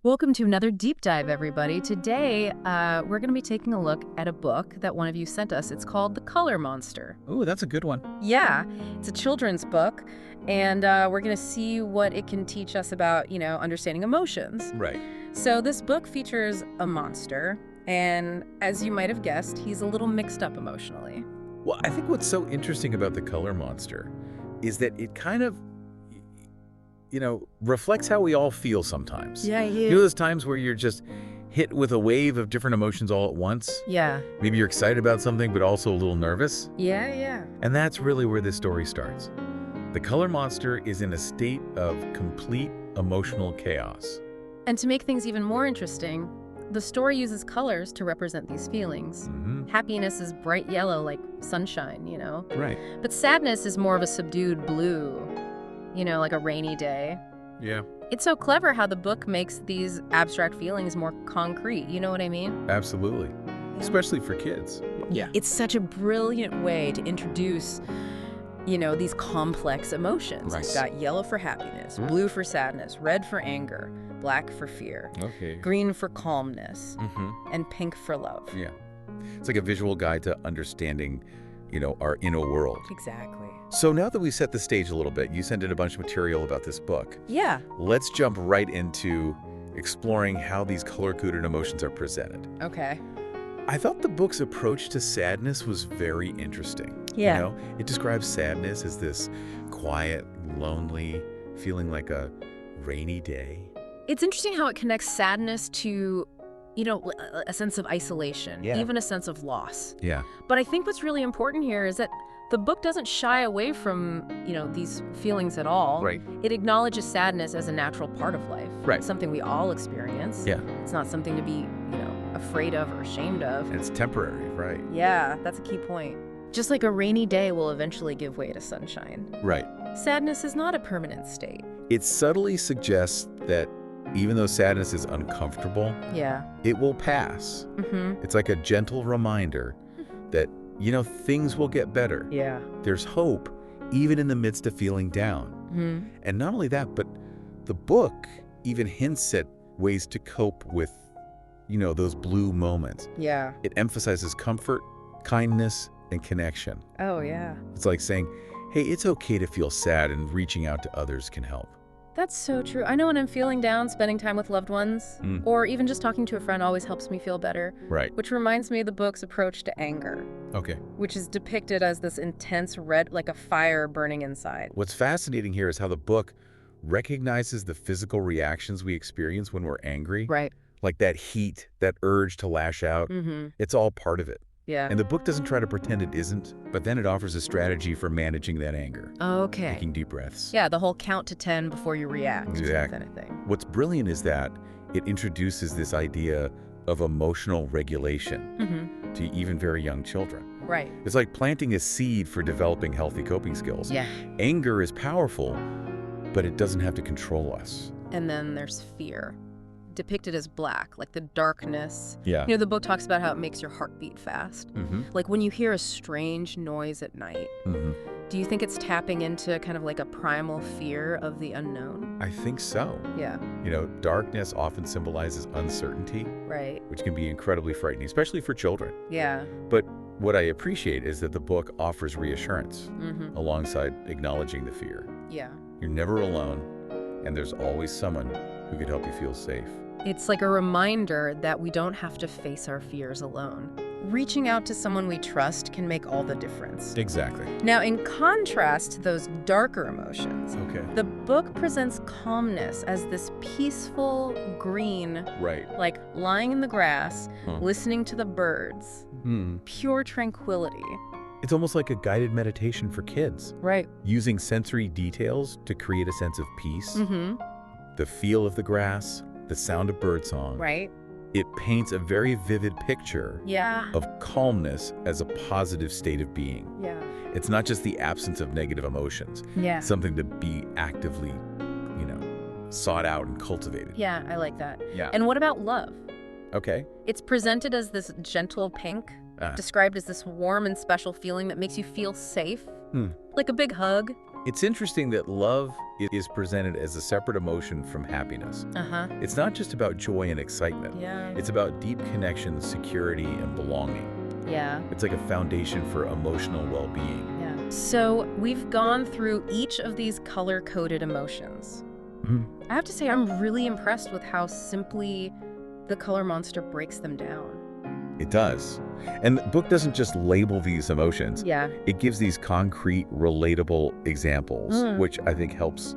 Welcome to another deep dive, everybody. Today, we're going to be taking a look at a book that one of you sent us. It's called The Color Monster. Ooh, that's a good one. Yeah, it's a children's book, and we're going to see what it can teach us about, understanding emotions. Right. So this book features a monster, and as you might have guessed, he's a little mixed up emotionally. Well, I think what's so interesting about the color monster is that it kind of, reflects how we all feel sometimes. Yeah. You know those times where you're just hit with a wave of different emotions all at once? Yeah. Maybe you're excited about something, but also a little nervous? Yeah. And that's really where this story starts. The color monster is in a state of complete emotional chaos. And to make things even more interesting, the story uses colors to represent these feelings. Happiness is bright yellow like sunshine, Right. But sadness is more of a subdued blue, like a rainy day. Yeah. It's so clever how the book makes these abstract feelings more concrete, you know what I mean? Absolutely. Especially for kids. Yeah. It's such a brilliant way to introduce, these complex emotions. Right. You've got yellow for happiness, blue for sadness, red for anger, black for fear, Okay. green for calmness, and pink for love. Yeah. It's like a visual guide to understanding, our inner world. Exactly. So now that we've set the stage a little bit, you sent in a bunch of material about this book. Yeah. Let's jump right into exploring how these color-coded emotions are presented. Okay. I thought the book's approach to sadness was very interesting. Yeah. It describes sadness as this quiet, lonely, feeling like a rainy day. It's interesting how it connects sadness to, a sense of isolation, even a sense of loss. Yeah. But I think what's really important here is that the book doesn't shy away from, these feelings at all. Right. It acknowledges sadness as a natural part of life. Right. It's something we all experience. Yeah. It's not something to be, afraid of or ashamed of. And it's temporary, right? Yeah, that's a key point. Just like a rainy day will eventually give way to sunshine. Right. Sadness is not a permanent state. It subtly suggests that even though sadness is uncomfortable, Yeah. it will pass. It's like a gentle reminder that, things will get better. Yeah. There's hope, even in the midst of feeling down. And not only that, but the book even hints at ways to cope with, those blue moments. Yeah. It emphasizes comfort, kindness, and connection. Oh, yeah. It's like saying, hey, it's okay to feel sad, and reaching out to others can help. That's so true. I know when I'm feeling down, spending time with loved ones, or even just talking to a friend always helps me feel better. Right. Which reminds me of the book's approach to anger, Okay. which is depicted as this intense red, like a fire burning inside. What's fascinating here is how the book recognizes the physical reactions we experience when we're angry. Right. Like that heat, that urge to lash out. It's all part of it. Yeah. And the book doesn't try to pretend it isn't, but then it offers a strategy for managing that anger. Okay. Taking deep breaths. Yeah, the whole count to 10 before you react. Exactly. Kind of thing. What's brilliant is that it introduces this idea of emotional regulation to even very young children. Right. It's like planting a seed for developing healthy coping skills. Yeah. Anger is powerful, but it doesn't have to control us. And then there's fear, depicted as black, like the darkness. Yeah. The book talks about how it makes your heart beat fast. Like when you hear a strange noise at night, do you think it's tapping into kind of like a primal fear of the unknown? I think so. Yeah. Darkness often symbolizes uncertainty, Right. which can be incredibly frightening, especially for children. Yeah. But what I appreciate is that the book offers reassurance alongside acknowledging the fear. Yeah. You're never alone, and there's always someone who could help you feel safe. It's like a reminder that we don't have to face our fears alone. Reaching out to someone we trust can make all the difference. Exactly. Now, in contrast to those darker emotions, Okay. the book presents calmness as this peaceful green, Right. like lying in the grass, listening to the birds. Pure tranquility. It's almost like a guided meditation for kids, Right. using sensory details to create a sense of peace. The feel of the grass, the sound of birdsong. Right. It paints a very vivid picture Yeah. of calmness as a positive state of being. Yeah. It's not just the absence of negative emotions. Yeah. Something to be actively, sought out and cultivated. Yeah, I like that. Yeah. And what about love? Okay. It's presented as this gentle pink, described as this warm and special feeling that makes you feel safe. Like a big hug. It's interesting that love is presented as a separate emotion from happiness. It's not just about joy and excitement. Yeah. It's about deep connection, security, and belonging. Yeah. It's like a foundation for emotional well-being. Yeah. So we've gone through each of these color-coded emotions. I have to say, I'm really impressed with how simply the color monster breaks them down. It does. And the book doesn't just label these emotions. Yeah. It gives these concrete, relatable examples, which I think helps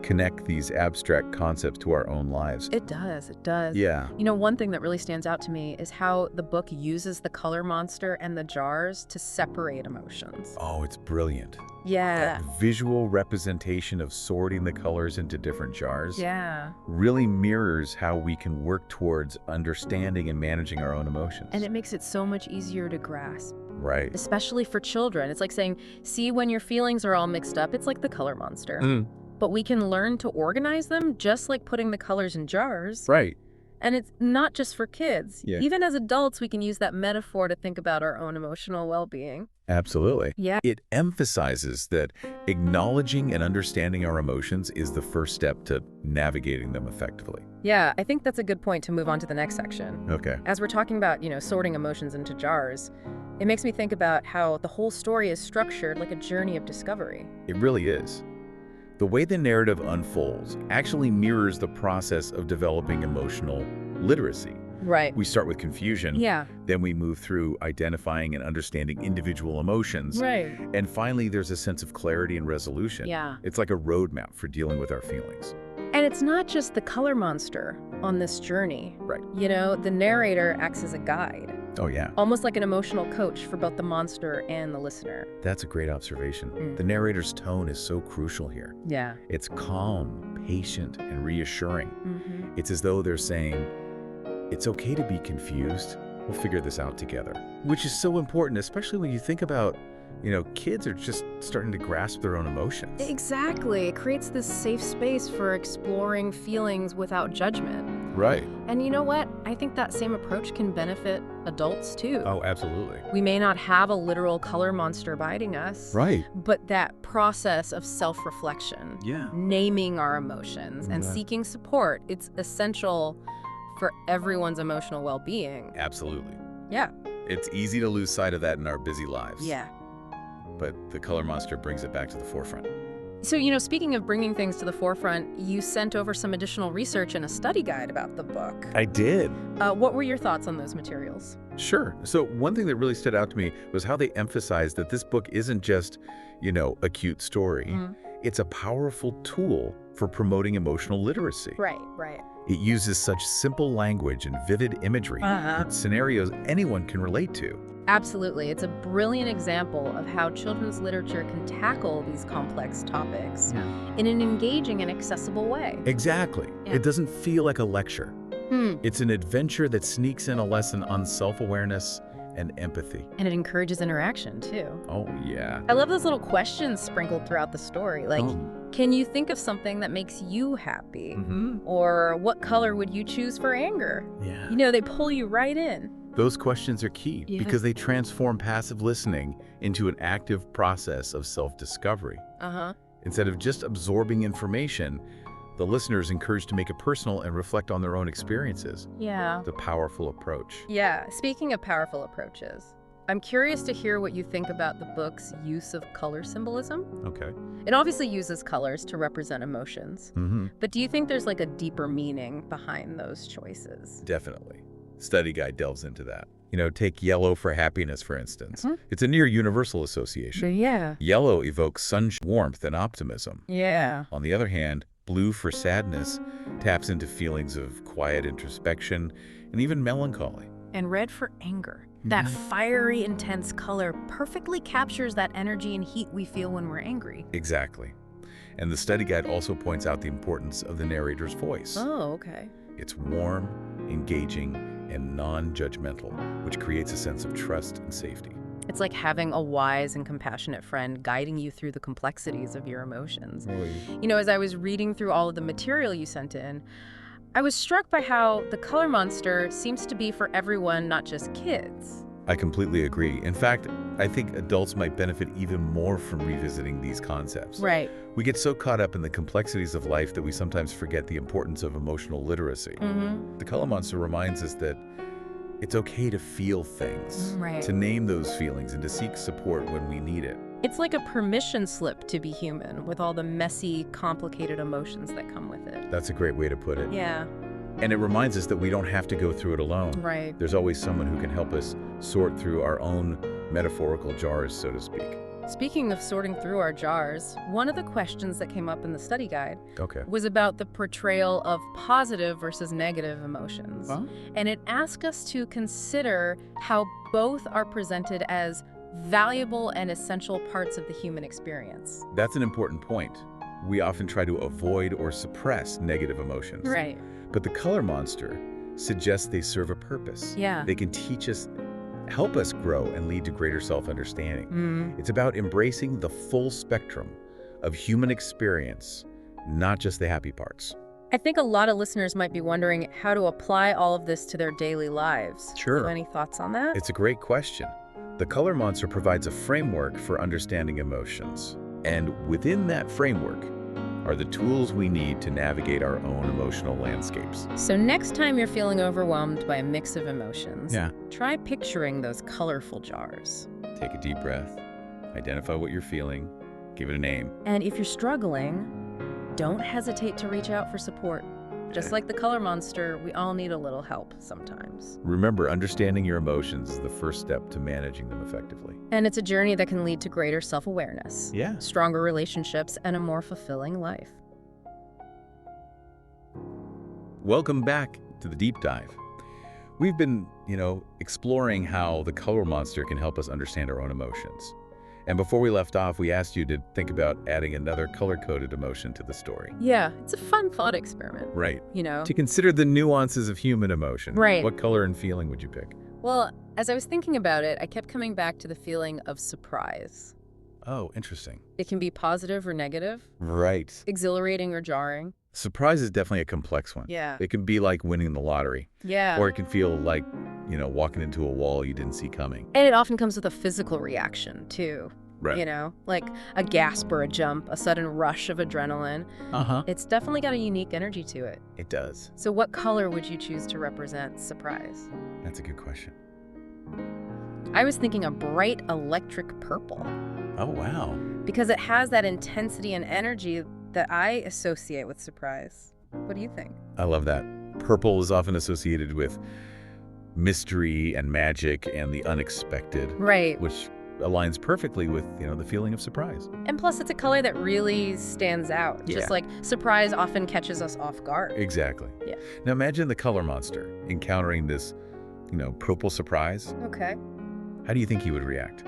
connect these abstract concepts to our own lives. It does. It does. Yeah. You know, one thing that really stands out to me is how the book uses the color monster and the jars to separate emotions. Oh, it's brilliant. Yeah. That visual representation of sorting the colors into different jars Yeah. really mirrors how we can work towards understanding and managing our own emotions. And it makes it so much easier to grasp, Right. especially for children. It's like saying, see, when your feelings are all mixed up, it's like the color monster. But we can learn to organize them just like putting the colors in jars. Right. And it's not just for kids. Yeah. Even as adults, we can use that metaphor to think about our own emotional well-being. Absolutely. Yeah. It emphasizes that acknowledging and understanding our emotions is the first step to navigating them effectively. Yeah, I think that's a good point to move on to the next section. Okay. As we're talking about, sorting emotions into jars, it makes me think about how the whole story is structured like a journey of discovery. It really is. The way the narrative unfolds actually mirrors the process of developing emotional literacy. Right. We start with confusion. Yeah. Then we move through identifying and understanding individual emotions. Right. And finally, there's a sense of clarity and resolution. Yeah. It's like a roadmap for dealing with our feelings. And it's not just the color monster on this journey. Right. The narrator acts as a guide, Oh, yeah. almost like an emotional coach for both the monster and the listener. That's a great observation. The narrator's tone is so crucial here. Yeah. It's calm, patient, and reassuring. It's as though they're saying, it's okay to be confused. We'll figure this out together. Which is so important, especially when you think about, kids are just starting to grasp their own emotions. Exactly. It creates this safe space for exploring feelings without judgment. Right. And you know what? I think that same approach can benefit adults too. Oh, absolutely. We may not have a literal color monster biting us. Right. But that process of self-reflection, Yeah. naming our emotions, and Right. seeking support, it's essential for everyone's emotional well-being. Absolutely. Yeah. It's easy to lose sight of that in our busy lives. Yeah. But the color monster brings it back to the forefront. So, speaking of bringing things to the forefront, you sent over some additional research and a study guide about the book. I did. What were your thoughts on those materials? Sure. So one thing that really stood out to me was how they emphasized that this book isn't just, a cute story. It's a powerful tool for promoting emotional literacy. Right. It uses such simple language and vivid imagery, with scenarios anyone can relate to. Absolutely. It's a brilliant example of how children's literature can tackle these complex topics in an engaging and accessible way. Exactly. Yeah. It doesn't feel like a lecture. It's an adventure that sneaks in a lesson on self-awareness and empathy. And it encourages interaction, too. Oh, yeah. I love those little questions sprinkled throughout the story, like, can you think of something that makes you happy? Or what color would you choose for anger? Yeah. They pull you right in. Those questions are key because they transform passive listening into an active process of self-discovery. Instead of just absorbing information, the listener is encouraged to make it personal and reflect on their own experiences. Yeah. The powerful approach. Yeah. Speaking of powerful approaches, I'm curious to hear what you think about the book's use of color symbolism. Okay. It obviously uses colors to represent emotions, but do you think there's like a deeper meaning behind those choices? Definitely. Study guide delves into that. Take yellow for happiness, for instance. It's a near universal association. Yeah. Yellow evokes sunshine, warmth, and optimism. Yeah. On the other hand, blue for sadness taps into feelings of quiet introspection and even melancholy. And red for anger. That fiery, intense color perfectly captures that energy and heat we feel when we're angry. Exactly. And the study guide also points out the importance of the narrator's voice. Oh, okay. It's warm, engaging, and non-judgmental, which creates a sense of trust and safety. It's like having a wise and compassionate friend guiding you through the complexities of your emotions. As I was reading through all of the material you sent in, I was struck by how the color monster seems to be for everyone, not just kids. I completely agree. In fact, I think adults might benefit even more from revisiting these concepts. Right. We get so caught up in the complexities of life that we sometimes forget the importance of emotional literacy. The Color Monster reminds us that it's okay to feel things, Right. to name those feelings, and to seek support when we need it. It's like a permission slip to be human with all the messy, complicated emotions that come with it. That's a great way to put it. Yeah. And it reminds us that we don't have to go through it alone. Right. There's always someone who can help us sort through our own metaphorical jars, so to speak. Speaking of sorting through our jars, one of the questions that came up in the study guide was about the portrayal of positive versus negative emotions. Huh? And it asked us to consider how both are presented as valuable and essential parts of the human experience. That's an important point. We often try to avoid or suppress negative emotions. Right. But the Color Monster suggests they serve a purpose. Yeah. They can teach us, help us grow, and lead to greater self-understanding. It's about embracing the full spectrum of human experience, not just the happy parts. I think a lot of listeners might be wondering how to apply all of this to their daily lives. Sure. Any thoughts on that? It's a great question. The Color Monster provides a framework for understanding emotions. And within that framework are the tools we need to navigate our own emotional landscapes. So next time you're feeling overwhelmed by a mix of emotions, Yeah. try picturing those colorful jars. Take a deep breath, identify what you're feeling, give it a name. And if you're struggling, don't hesitate to reach out for support. Just like the Color Monster, we all need a little help sometimes. Remember, understanding your emotions is the first step to managing them effectively. And it's a journey that can lead to greater self-awareness, Yeah. stronger relationships, and a more fulfilling life. Welcome back to the Deep Dive. We've been, exploring how the Color Monster can help us understand our own emotions. And before we left off, we asked you to think about adding another color-coded emotion to the story. Yeah, it's a fun thought experiment. Right. To To consider the nuances of human emotion. Right. What color and feeling would you pick? Well, as I was thinking about it, I kept coming back to the feeling of surprise. Oh, interesting. It can be positive or negative, Right. exhilarating or jarring. Surprise is definitely a complex one. Yeah. It can be like winning the lottery. Yeah. Or it can feel like, walking into a wall you didn't see coming. And it often comes with a physical reaction, too. Right. Like a gasp or a jump, a sudden rush of adrenaline. Uh-huh. It's definitely got a unique energy to it. It does. So what color would you choose to represent surprise? That's a good question. I was thinking a bright electric purple, Oh, wow. because it has that intensity and energy that I associate with surprise. What do you think? I love that. Purple is often associated with mystery and magic and the unexpected, Right. which aligns perfectly with, the feeling of surprise. And plus, it's a color that really stands out. Yeah. Just like surprise often catches us off guard. Exactly. Yeah. Now imagine the Color Monster encountering this, purple surprise. Okay. How do you think he would react?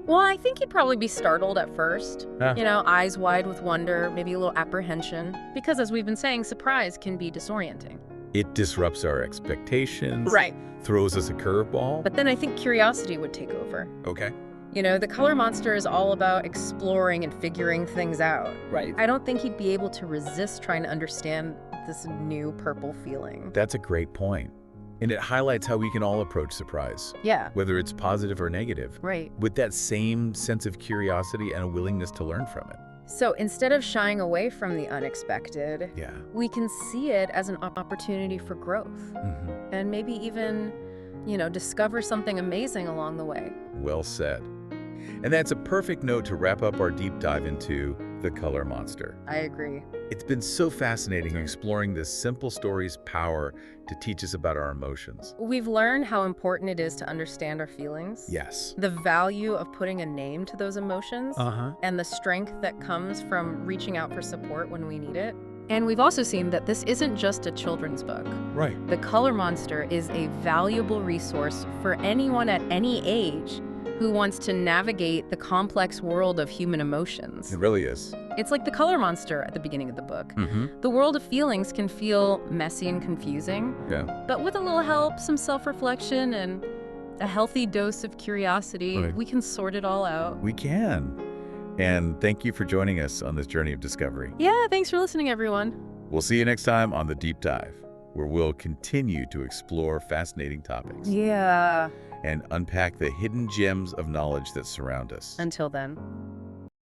Well, I think he'd probably be startled at first. Ah. Eyes wide with wonder, maybe a little apprehension. Because as we've been saying, surprise can be disorienting. It disrupts our expectations. Right. Throws us a curveball. But then I think curiosity would take over. Okay. The Color Monster is all about exploring and figuring things out. Right. I don't think he'd be able to resist trying to understand this new purple feeling. That's a great point. And it highlights how we can all approach surprise, Yeah. whether it's positive or negative, Right. with that same sense of curiosity and a willingness to learn from it. So instead of shying away from the unexpected, Yeah. we can see it as an opportunity for growth. And maybe even, discover something amazing along the way. Well said. And that's a perfect note to wrap up our deep dive into the Color Monster. I agree. It's been so fascinating exploring this simple story's power to teach us about our emotions. We've learned how important it is to understand our feelings. Yes. The value of putting a name to those emotions. Uh-huh. And the strength that comes from reaching out for support when we need it. And we've also seen that this isn't just a children's book. Right. The Color Monster is a valuable resource for anyone at any age who wants to navigate the complex world of human emotions. It really is. It's like the Color Monster at the beginning of the book. Mm-hmm. The world of feelings can feel messy and confusing, Yeah. but with a little help, some self-reflection, and a healthy dose of curiosity, Right. we can sort it all out. We can. And thank you for joining us on this journey of discovery. Yeah, thanks for listening, everyone. We'll see you next time on The Deep Dive. where we'll continue to explore fascinating topics Yeah. and unpack the hidden gems of knowledge that surround us. Until then.